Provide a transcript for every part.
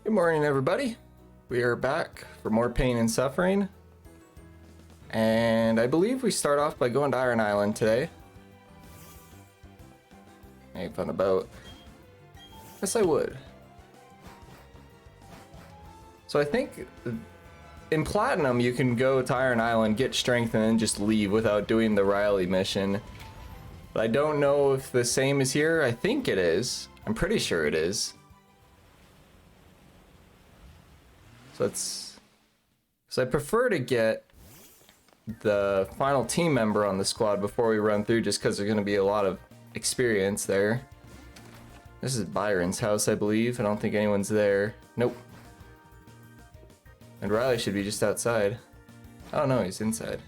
Good morning, everybody. We are back for more pain and suffering. And I believe we start off by going to Iron Island today. Ain't fun about. Yes, I would. So I think in Platinum, you can go to Iron Island, get strength, and then just leave without doing the Riley mission. But I don't know if the same is here. I think it is. I'm pretty sure it is. So I prefer to get the final team member on the squad before we run through, just because there's going to be a lot of experience there. This is Byron's house, I believe. I don't think anyone's there. Nope. And Riley should be just outside. Oh no, he's inside.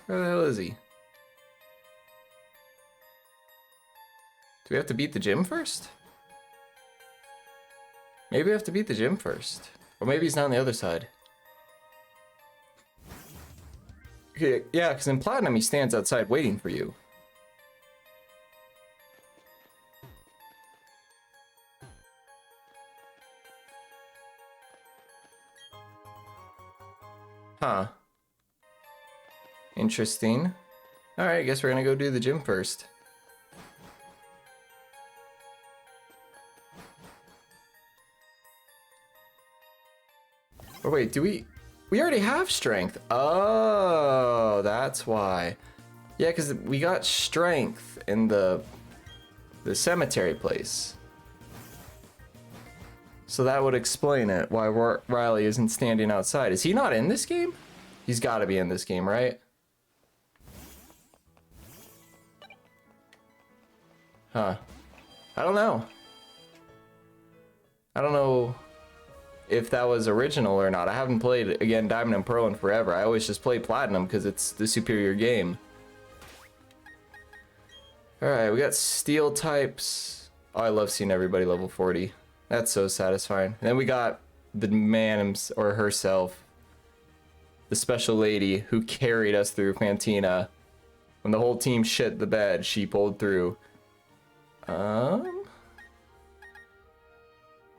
Where the hell is he? Do we have to beat the gym first? Maybe we have to beat the gym first. Or maybe he's not on the other side. Okay, yeah, because in Platinum he stands outside waiting for you. Huh. Interesting. Alright, I guess we're gonna go do the gym first. Oh wait, do we already have strength? Oh, that's why. Yeah, because we got strength in the cemetery place. So that would explain it, why Riley isn't standing outside. Is he not in this game? He's got to be in this game, right? Huh. I don't know. I don't know if that was original or not. I haven't played, again, Diamond and Pearl in forever. I always just play Platinum because it's the superior game. Alright, we got steel types. Oh, I love seeing everybody level 40. That's so satisfying. And then we got the man or herself, the special lady who carried us through Fantina. When the whole team shit the bed, she pulled through. I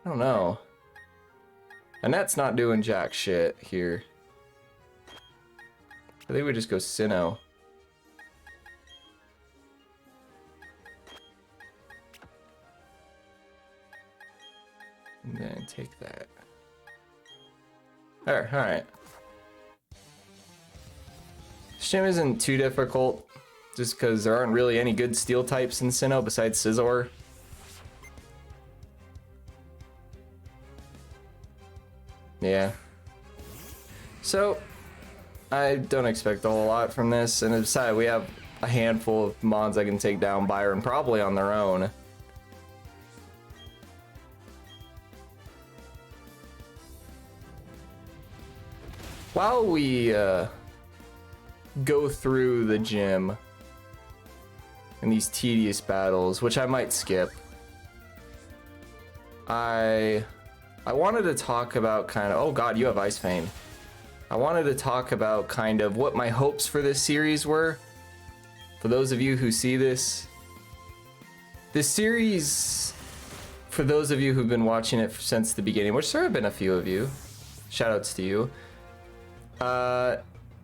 don't know. Annette's not doing jack shit here. I think we just go Sinnoh. And then take that. There, alright. Shim isn't too difficult, just because there aren't really any good steel types in Sinnoh besides Scizor. Yeah. So, I don't expect a whole lot from this, and besides, we have a handful of mons I can take down Byron probably on their own. While we go through the gym and these tedious battles, which I might skip, I wanted to talk about kind of, oh god, you have Ice Fang. I wanted to talk about kind of what my hopes for this series were. For those of you who see this series, for those of you who've been watching it since the beginning, which there have been a few of you, shoutouts to you,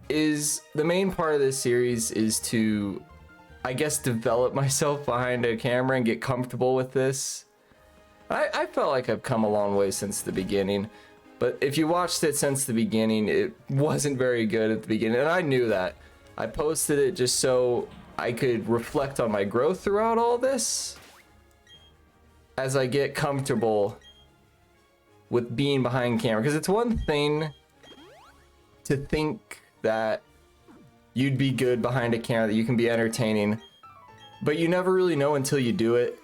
is the main part of this series is to, I guess, develop myself behind a camera and get comfortable with this. I felt like I've come a long way since the beginning, but if you watched it since the beginning, it wasn't very good at the beginning, and I knew that. I posted it just so I could reflect on my growth throughout all this as I get comfortable with being behind camera, because it's one thing to think that you'd be good behind a camera, that you can be entertaining, but you never really know until you do it.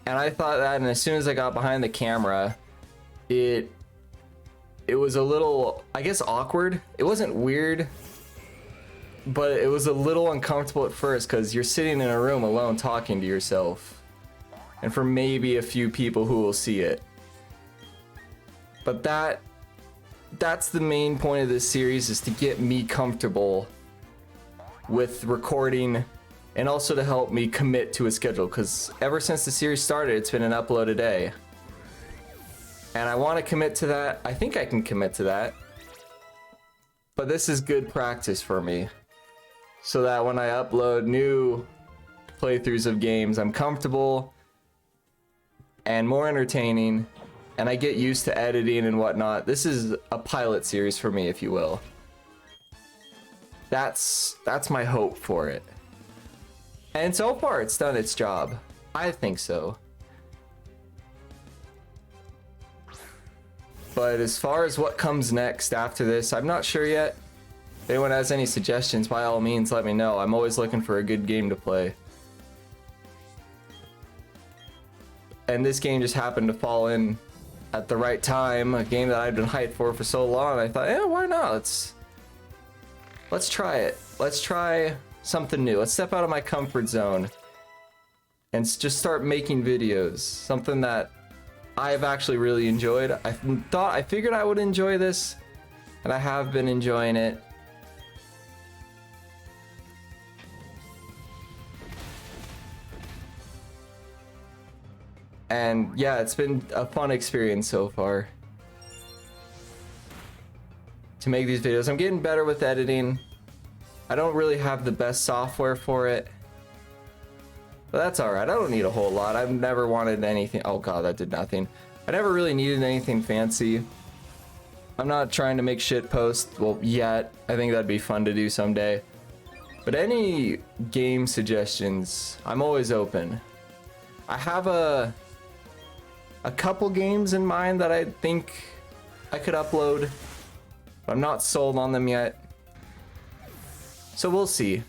And I thought that, and as soon as I got behind the camera, it was a little, I guess, awkward. It wasn't weird, but it was a little uncomfortable at first, because you're sitting in a room alone talking to yourself, and for maybe a few people who will see it. But that's the main point of this series, is to get me comfortable with recording and also to help me commit to a schedule, because ever since the series started, it's been an upload a day. And I want to commit to that. I think I can commit to that. But this is good practice for me. So that when I upload new playthroughs of games, I'm comfortable and more entertaining, and I get used to editing and whatnot. This is a pilot series for me, if you will. That's my hope for it. And so far, it's done its job. I think so. But as far as what comes next after this, I'm not sure yet. If anyone has any suggestions, by all means, let me know. I'm always looking for a good game to play. And this game just happened to fall in at the right time. A game that I've been hyped for so long. I thought, yeah, why not? Let's try it. Let's try something new. Let's step out of my comfort zone and just start making videos. Something that I've actually really enjoyed. I figured I would enjoy this, and I have been enjoying it. And yeah, it's been a fun experience so far to make these videos. I'm getting better with editing. I don't really have the best software for it, but that's alright. I don't need a whole lot. I've never wanted anything. Oh god, that did nothing. I never really needed anything fancy. I'm not trying to make shit posts, well, yet. I think that'd be fun to do someday. But any game suggestions, I'm always open. I have a couple games in mind that I think I could upload, but I'm not sold on them yet. So we'll see.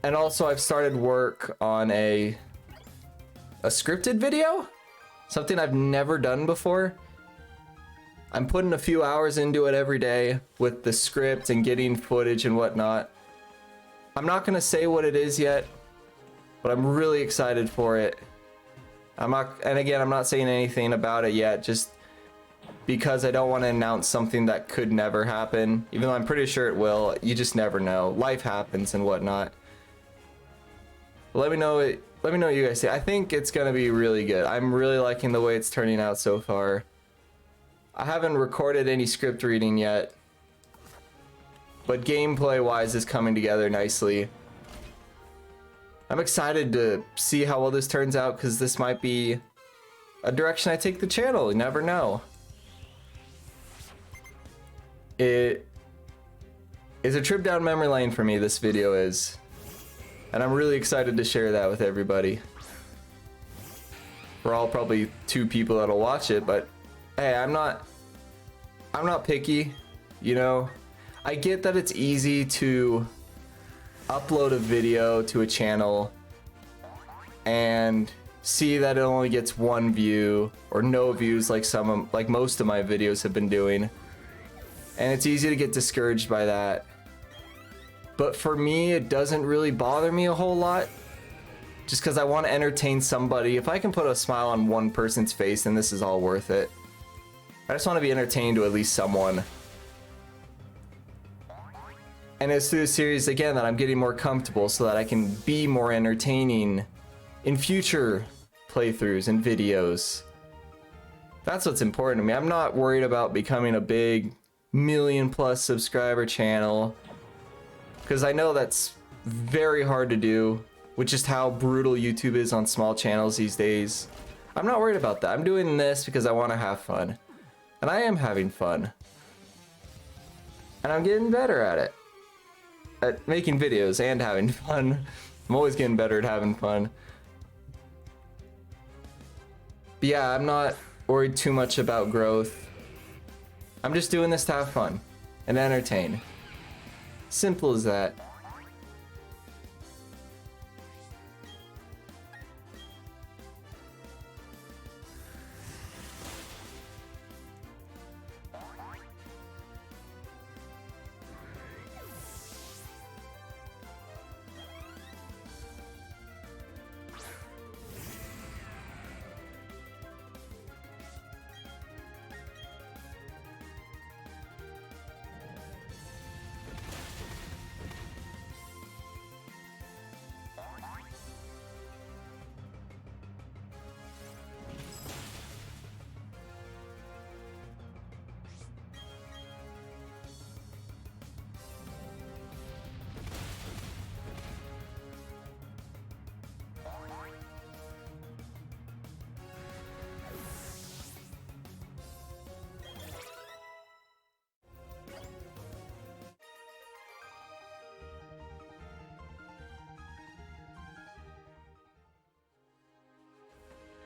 And also I've started work on a scripted video, something I've never done before. I'm putting a few hours into it every day with the script and getting footage and whatnot. I'm not gonna say what it is yet, but I'm really excited for it. I'm not saying anything about it yet, just because I don't want to announce something that could never happen, even though I'm pretty sure it will. You just never know. Life happens and whatnot. But let me know what you guys say. I think it's gonna be really good. I'm really liking the way it's turning out so far. I haven't recorded any script reading yet, but gameplay wise is coming together nicely. I'm excited to see how well this turns out, because this might be a direction I take the channel. You never know. It is a trip down memory lane for me, this video is. And I'm really excited to share that with everybody. We're all probably 2 people that'll watch it, but hey, I'm not picky, you know. I get that it's easy to upload a video to a channel and see that it only gets 1 view or no views like most of my videos have been doing, and it's easy to get discouraged by that. But for me, it doesn't really bother me a whole lot, just because I want to entertain somebody. If I can put a smile on one person's face, then this is all worth it. I just want to be entertained to at least someone. And it's through the series, again, that I'm getting more comfortable so that I can be more entertaining in future playthroughs and videos. That's what's important to me. I'm not worried about becoming a big million+ subscriber channel, because I know that's very hard to do with just how brutal YouTube is on small channels these days. I'm not worried about that. I'm doing this because I want to have fun. And I am having fun. And I'm getting better at it. At making videos and having fun. I'm always getting better at having fun. But yeah, I'm not worried too much about growth. I'm just doing this to have fun and entertain. Simple as that.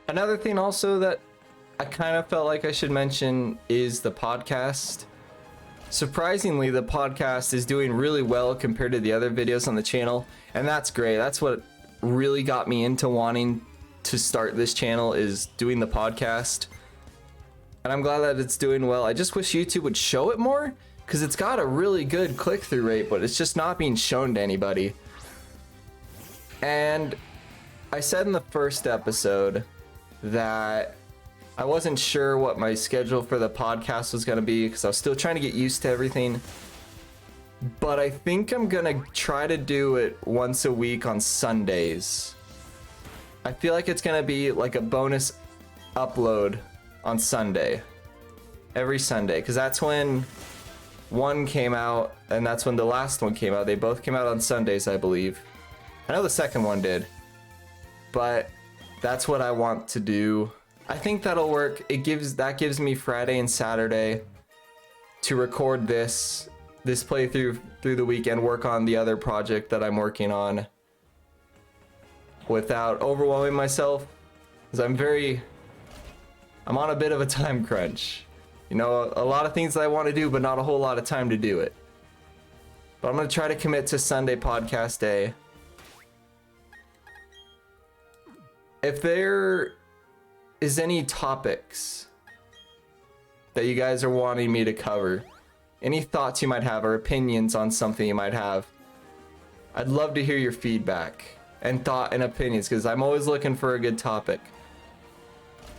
Another thing also that I kind of felt like I should mention is the podcast. Surprisingly, the podcast is doing really well compared to the other videos on the channel, and that's great. That's what really got me into wanting to start this channel, is doing the podcast. And I'm glad that it's doing well. I just wish YouTube would show it more, because it's got a really good click-through rate, but it's just not being shown to anybody. And I said in the first episode that I wasn't sure what my schedule for the podcast was going to be, because I was still trying to get used to everything. But I think I'm going to try to do it once a week on Sundays. I feel like it's going to be like a bonus upload on Sunday. Every Sunday, because that's when one came out, and that's when the last one came out. They both came out on Sundays, I believe. I know the second one did. But that's what I want to do. I think that'll work. That gives me Friday and Saturday to record this playthrough through the weekend, work on the other project that I'm working on without overwhelming myself, because I'm on a bit of a time crunch. You know, a lot of things that I want to do, but not a whole lot of time to do it. But I'm going to try to commit to Sunday podcast day. If there is any topics that you guys are wanting me to cover, any thoughts you might have or opinions on something you might have, I'd love to hear your feedback and thought and opinions, because I'm always looking for a good topic.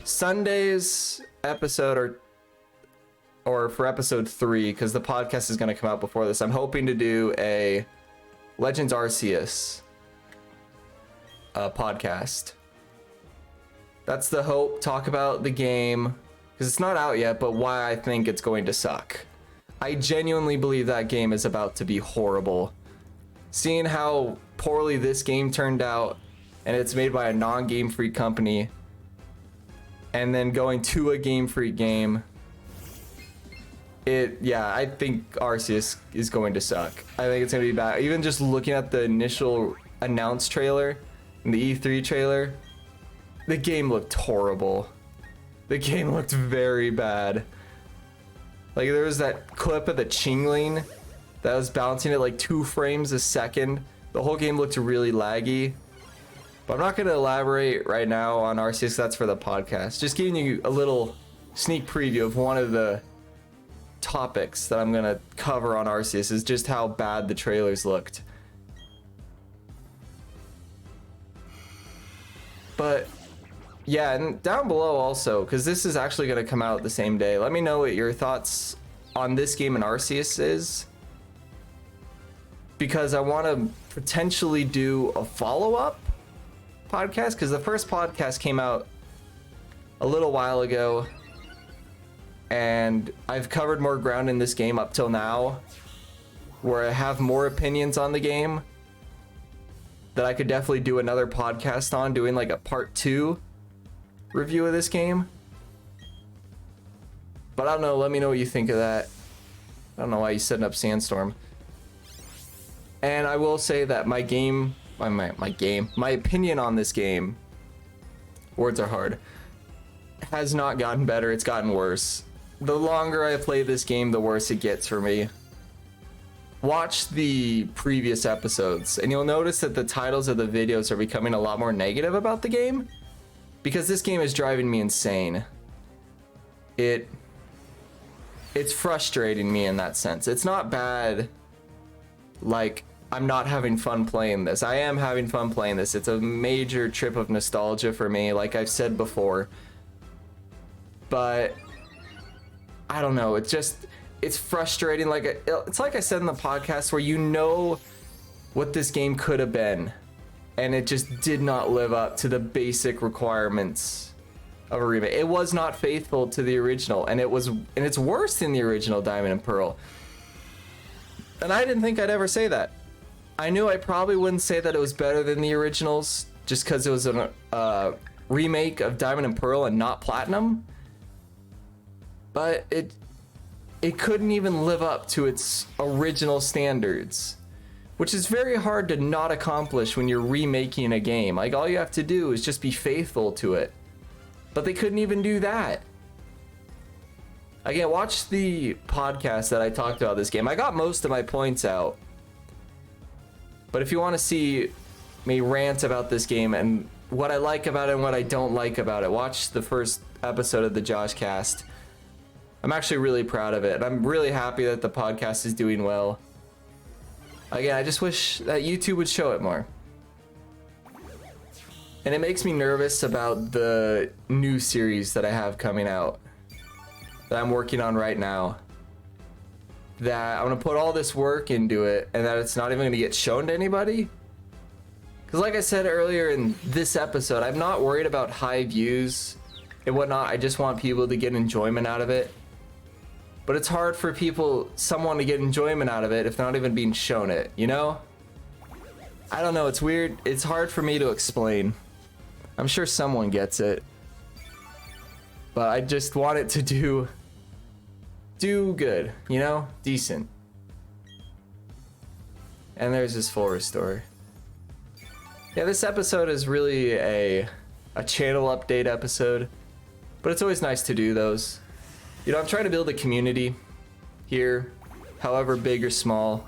Sunday's episode, or for episode 3, because the podcast is going to come out before this, I'm hoping to do a Legends Arceus podcast. That's the hope. Talk about the game, because it's not out yet, but why I think it's going to suck. I genuinely believe that game is about to be horrible. Seeing how poorly this game turned out, and it's made by a non-Game Freak company, and then going to a Game Freak game, I think Arceus is going to suck. I think it's going to be bad. Even just looking at the initial announced trailer, and the E3 trailer, the game looked horrible. The game looked very bad. Like, there was that clip of the Chingling that was bouncing at like 2 frames a second. The whole game looked really laggy. But I'm not going to elaborate right now on Arceus. That's for the podcast. Just giving you a little sneak preview of one of the topics that I'm going to cover on Arceus, is just how bad the trailers looked. But yeah, and down below also, because this is actually going to come out the same day, let me know what your thoughts on this game and Arceus is, because I want to potentially do a follow-up podcast, because the first podcast came out a little while ago, and I've covered more ground in this game up till now, where I have more opinions on the game that I could definitely do another podcast on, doing like a part 2 review of this game. But I don't know, let me know what you think of that. I don't know why he's setting up Sandstorm. And I will say that my opinion on this game, words are hard, has not gotten better, it's gotten worse. The longer I play this game, the worse it gets for me. Watch the previous episodes, and you'll notice that the titles of the videos are becoming a lot more negative about the game, because this game is driving me insane. It's frustrating me in that sense. It's not bad, like, I'm not having fun playing this. I am having fun playing this. It's a major trip of nostalgia for me, like I've said before. But I don't know, it's frustrating. It's like I said in the podcast, where you know what this game could have been, and it just did not live up to the basic requirements of a remake. It was not faithful to the original, and it's worse than the original Diamond and Pearl. And I didn't think I'd ever say that. I knew I probably wouldn't say that it was better than the originals, just because it was a remake of Diamond and Pearl and not Platinum. But it couldn't even live up to its original standards, which is very hard to not accomplish when you're remaking a game. Like, all you have to do is just be faithful to it. But they couldn't even do that. Again, watch the podcast that I talked about this game. I got most of my points out. But if you want to see me rant about this game and what I like about it and what I don't like about it, watch the first episode of the Josh Cast. I'm actually really proud of it. I'm really happy that the podcast is doing well. Again, I just wish that YouTube would show it more. And it makes me nervous about the new series that I have coming out, that I'm working on right now. That I'm gonna put all this work into it and that it's not even gonna get shown to anybody. Because like I said earlier in this episode, I'm not worried about high views and whatnot. I just want people to get enjoyment out of it. But it's hard for someone to get enjoyment out of it if they're not even being shown it, you know? I don't know, it's weird. It's hard for me to explain. I'm sure someone gets it. But I just want it to do good, you know? Decent. And there's this full restore. Yeah, this episode is really a channel update episode. But it's always nice to do those. You know, I'm trying to build a community here, however big or small.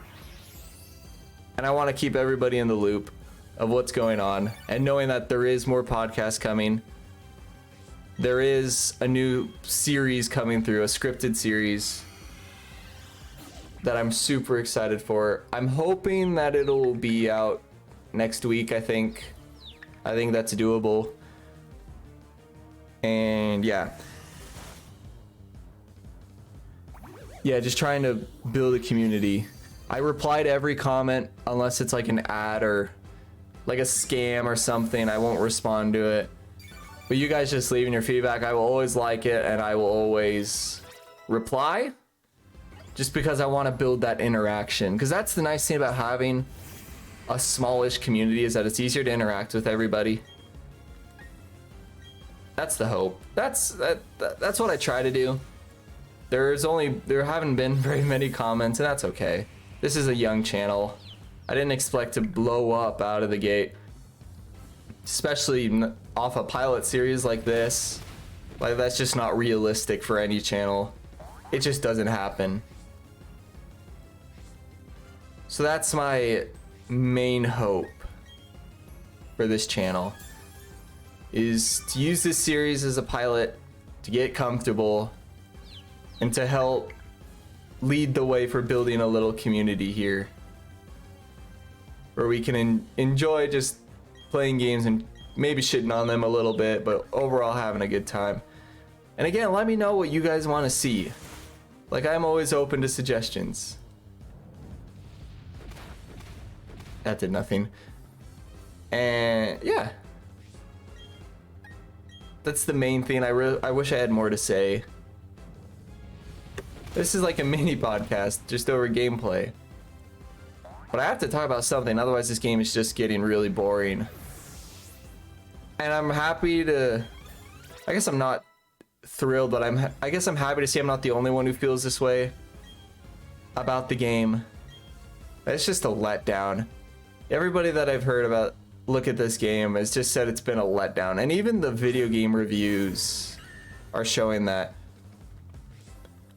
And I want to keep everybody in the loop of what's going on. And knowing that there is more podcasts coming. There is a new series coming through, a scripted series that I'm super excited for. I'm hoping that it'll be out next week, I think. I think that's doable. And yeah. Yeah, just trying to build a community. I reply to every comment unless it's like an ad or like a scam or something. I won't respond to it. But you guys just leaving your feedback, I will always like it and I will always reply. Just because I want to build that interaction. Because that's the nice thing about having a smallish community, is that it's easier to interact with everybody. That's the hope. That's what I try to do. There haven't been very many comments, and that's okay. This is a young channel. I didn't expect to blow up out of the gate, especially off a pilot series like this. Like, that's just not realistic for any channel. It just doesn't happen. So that's my main hope for this channel, is to use this series as a pilot to get comfortable and to help lead the way for building a little community here where we can enjoy just playing games and maybe shitting on them a little bit, but overall having a good time. And again, let me know what you guys want to see. Like, I'm always open to suggestions. That did nothing. And yeah, that's the main thing. I wish I had more to say. This is like a mini podcast just over gameplay. But I have to talk about something, otherwise this game is just getting really boring. And I'm happy to, I guess I'm not thrilled, but I guess I'm happy to see I'm not the only one who feels this way about the game. It's just a letdown. Everybody that I've heard about look at this game has just said it's been a letdown. And even the video game reviews are showing that.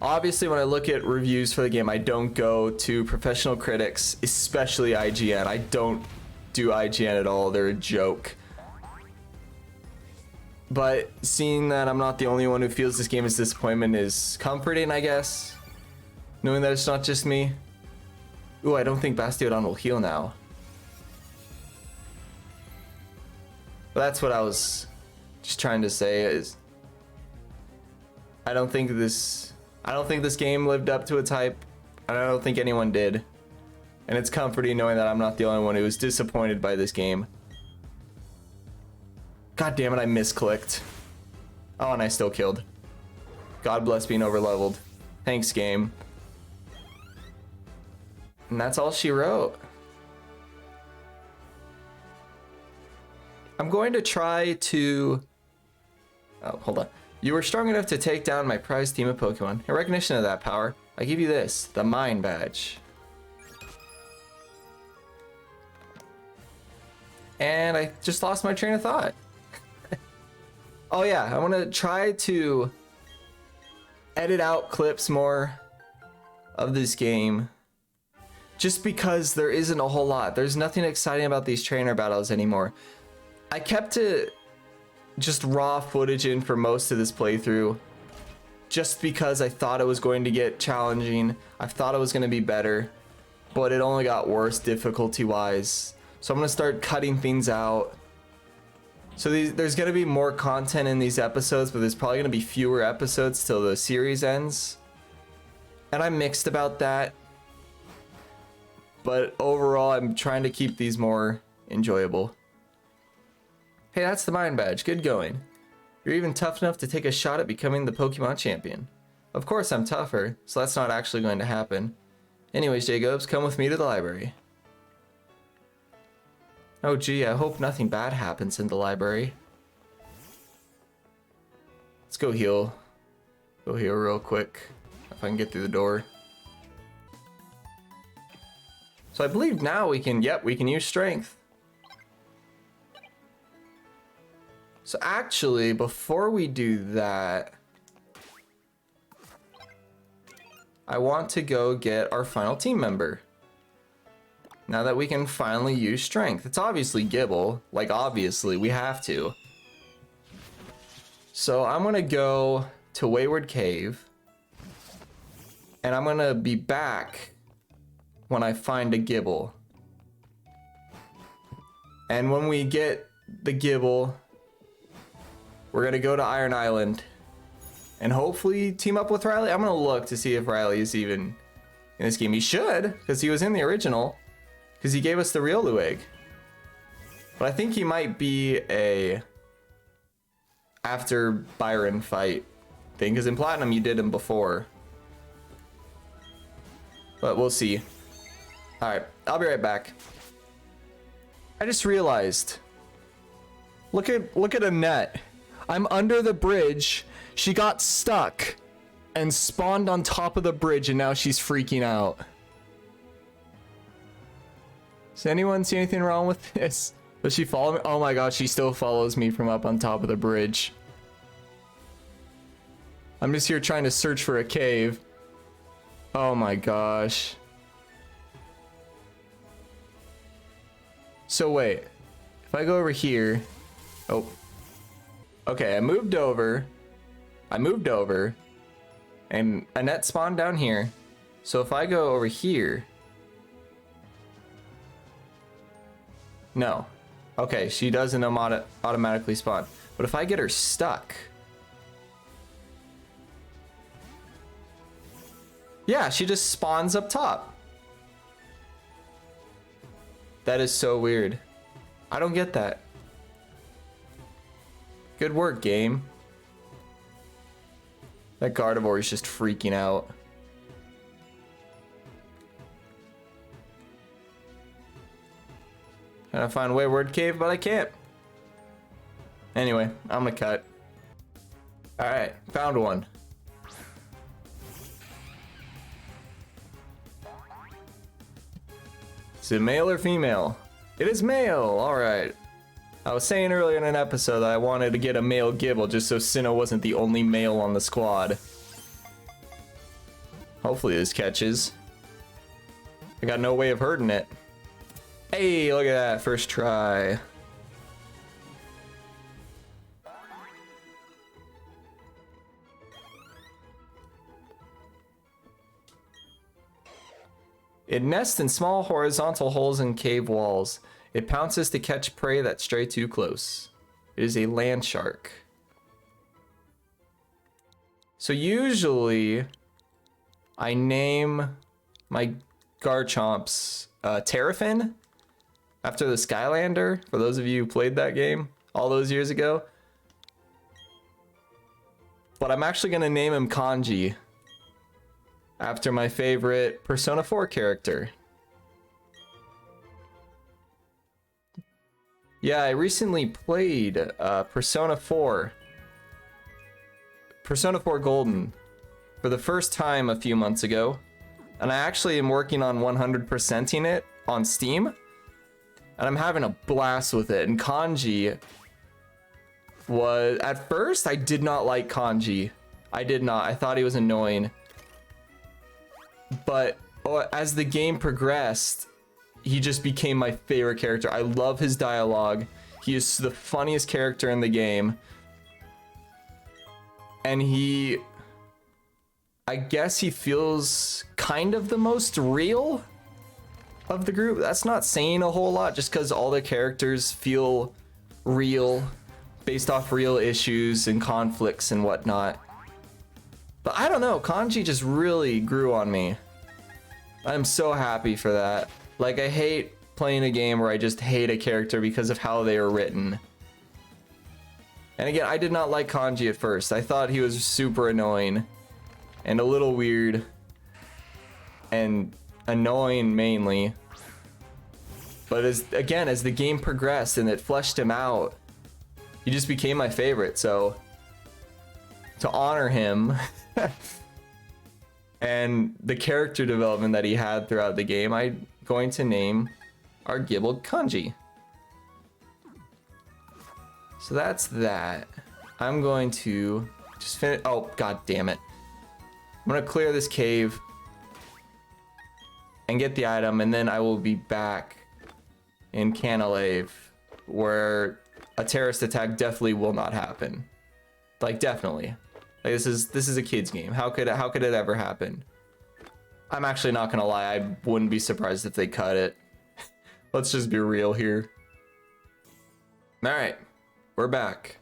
Obviously, when I look at reviews for the game, I don't go to professional critics, especially IGN. I don't do IGN at all. They're a joke. But seeing that I'm not the only one who feels this game is disappointment is comforting, I guess. Knowing that it's not just me. Ooh, I don't think Bastiodon will heal now. But that's what I was just trying to say, is I don't think this game lived up to its hype, and I don't think anyone did. And it's comforting knowing that I'm not the only one who was disappointed by this game. God damn it, I misclicked. Oh, and I still killed. God bless being overleveled. Thanks, game. And that's all she wrote. I'm going to try to... Oh, hold on. You were strong enough to take down my prized team of Pokemon. In recognition of that power, I give you this, the Mind Badge. And I just lost my train of thought. Oh yeah, I want to try to edit out clips more of this game. Just because there isn't a whole lot. There's nothing exciting about these trainer battles anymore. I kept it just raw footage in for most of this playthrough. Just because I thought it was going to get challenging. I thought it was going to be better. But it only got worse difficulty-wise. So I'm going to start cutting things out. So there's going to be more content in these episodes, but there's probably going to be fewer episodes till the series ends. And I'm mixed about that. But overall, I'm trying to keep these more enjoyable. Hey, that's the Mind Badge. Good going. You're even tough enough to take a shot at becoming the Pokemon champion. Of course I'm tougher, so that's not actually going to happen. Anyways, Jacobs, come with me to the library. Oh gee, I hope nothing bad happens in the library. Let's go heal. Go heal real quick, if I can get through the door. So I believe now we can, yep, we can use strength. So actually, before we do that, I want to go get our final team member. Now that we can finally use strength. It's obviously Gibble. Like, obviously, we have to. So I'm gonna go to Wayward Cave. And I'm gonna be back when I find a Gibble. And when we get the Gibble, we're gonna go to Iron Island and hopefully team up with Riley. I'm gonna look to see if Riley is even in this game. He should, because he was in the original, because he gave us the Riolu egg. But I think he might be a after Byron fight thing, because in Platinum you did him before. But we'll see. Alright, I'll be right back. I just realized. Look at Annette. I'm under the bridge. She got stuck and spawned on top of the bridge, and now she's freaking out. Does anyone see anything wrong with this? Does she follow me? Oh my gosh, she still follows me from up on top of the bridge. I'm just here trying to search for a cave. Oh my gosh. So wait, if I go over here, oh. Okay, I moved over, and Annette spawned down here. So if I go over here, no. Okay, she doesn't automatically spawn. But if I get her stuck, yeah, she just spawns up top. That is so weird. I don't get that. Good work, game. That Gardevoir is just freaking out. Trying to find Wayward Cave, but I can't. Anyway, I'm gonna cut. Alright, found one. Is it male or female? It is male, alright. I was saying earlier in an episode that I wanted to get a male Gibble just so Sinnoh wasn't the only male on the squad. Hopefully this catches. I got no way of hurting it. Hey, look at that, first try. It nests in small horizontal holes in cave walls. It pounces to catch prey that stray too close. It is a land shark. So usually, I name my Garchomps Terrafin after the Skylander, for those of you who played that game all those years ago. But I'm actually going to name him Kanji after my favorite Persona 4 character. Yeah, I recently played Persona 4 Golden for the first time a few months ago, and I actually am working on 100%ing it on Steam, and I'm having a blast with it. And Kanji, was, at first, I did not like Kanji. I did not. I thought he was annoying. But as the game progressed, he just became my favorite character. I love his dialogue. He is the funniest character in the game. And I guess he feels kind of the most real of the group. That's not saying a whole lot, just because all the characters feel real, based off real issues and conflicts and whatnot. But I don't know, Kanji just really grew on me. I'm so happy for that. Like, I hate playing a game where I just hate a character because of how they are written. And again, I did not like Kanji at first. I thought he was super annoying and a little weird and annoying mainly. But as the game progressed and it fleshed him out, he just became my favorite. So to honor him and the character development that he had throughout the game, I'm going to name our Gibble Kanji. So that's that. I'm going to just finish. Oh, god damn it. I'm gonna clear this cave and get the item, and then I will be back in Canalave, where a terrorist attack definitely will not happen. Like, definitely. Like, this is a kid's game. How could it ever happen? I'm actually not gonna lie, I wouldn't be surprised if they cut it. Let's just be real here. Alright, we're back.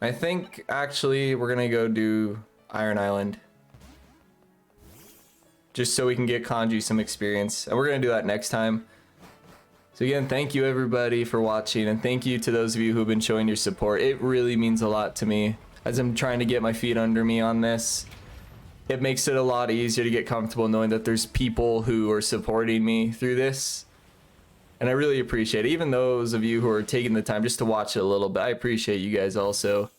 I think actually we're gonna go do Iron Island, just so we can get Kanji some experience, and we're gonna do that next time. So again, thank you everybody for watching, and thank you to those of you who have been showing your support. It really means a lot to me as I'm trying to get my feet under me on this. It makes it a lot easier to get comfortable knowing that there's people who are supporting me through this, and I really appreciate it. Even those of you who are taking the time just to watch it a little bit, I appreciate you guys also.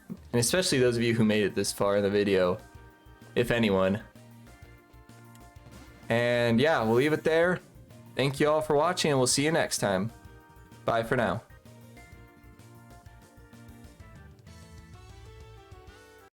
And especially those of you who made it this far in the video, if anyone. And yeah, we'll leave it there. Thank you all for watching, and we'll see you next time. Bye for now.